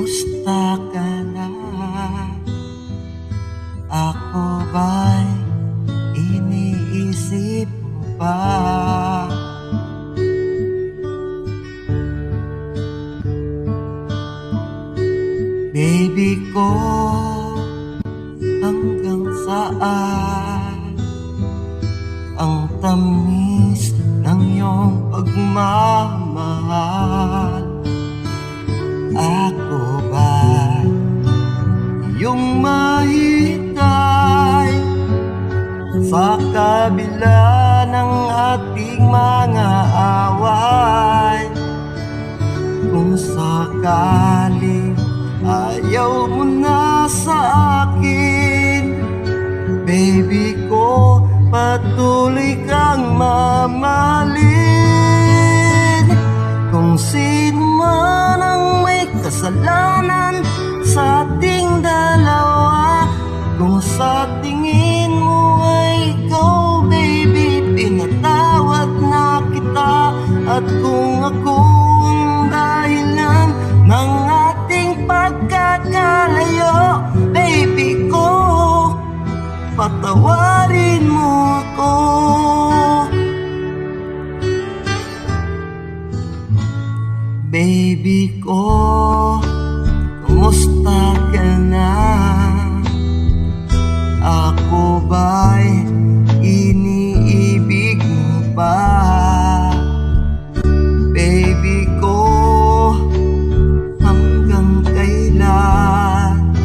Kumusta ka na? Ako ba'y iniisip mo pa? Baby ko, hanggang saan ang tamis ng iyong pagmamahal? Ako ba iyong mahintay sa kabila ng ating mga away? Kung sakaling ayaw mo na sa akin, baby ko, patuloy kang mamahalin. Kung sino man ang may kasalanan sa ating dalawa, kung sa tingin mo ay ikaw, baby, pinatawad na kita. At kung akong dahilan ng ating pagkakalayo, baby ko, patawarin mo ako. Baby ko, kumusta ka na? Ako ba'y iniibig mo pa? Baby ko, hanggang kailan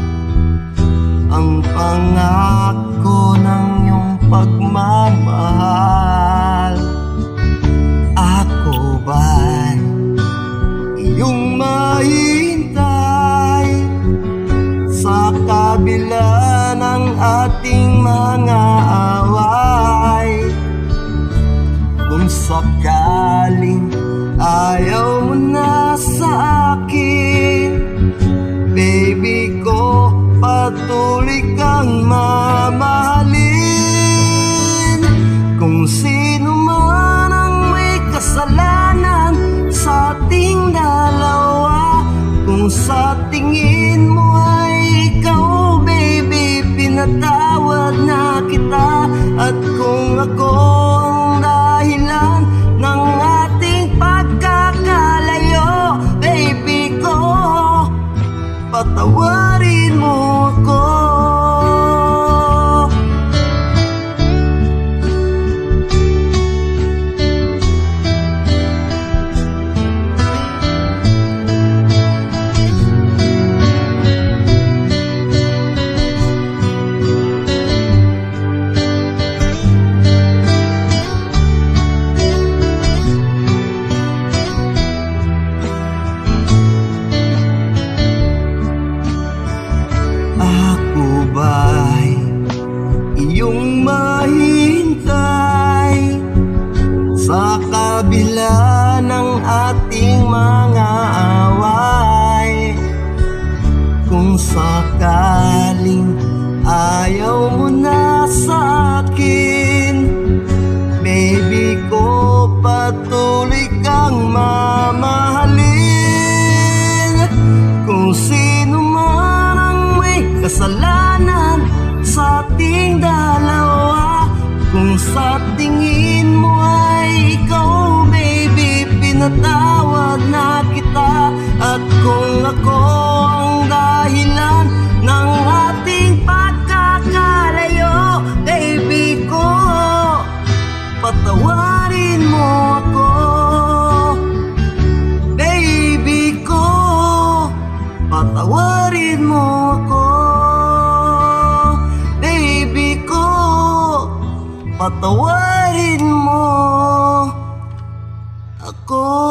ang pangako ng iyong pagmamahal? Ako ba'y iyong mahintay sa kabila ng ating mga away? Kung sakaling ayaw mo na sa akin, baby ko, patuloy kang mamahalin. Kung sino man ang may kasalanan sa ating dalawa, kung sa tingin mo ay ikaw, baby, pinatawad na kita. At kung ako ang dahilan ng ating pagkakalayo, baby ko, patawarin mo ako. Ako ba'y iyong mahintay sa kabila ng ating mga away? Kung sakaling ayaw mo na sa akin, baby ko, patuloy kang mamahalin. Kung sino man ang may kasalanan sa ating dalawa, kung sa tingin mo ay ikaw, baby, pinatawad na kita. At kung ako ang dahilan ng ating pagkakalayo, baby ko, patawarin mo ako. Baby ko, patawarin mo ako. Baby ko, patawarin mo ako.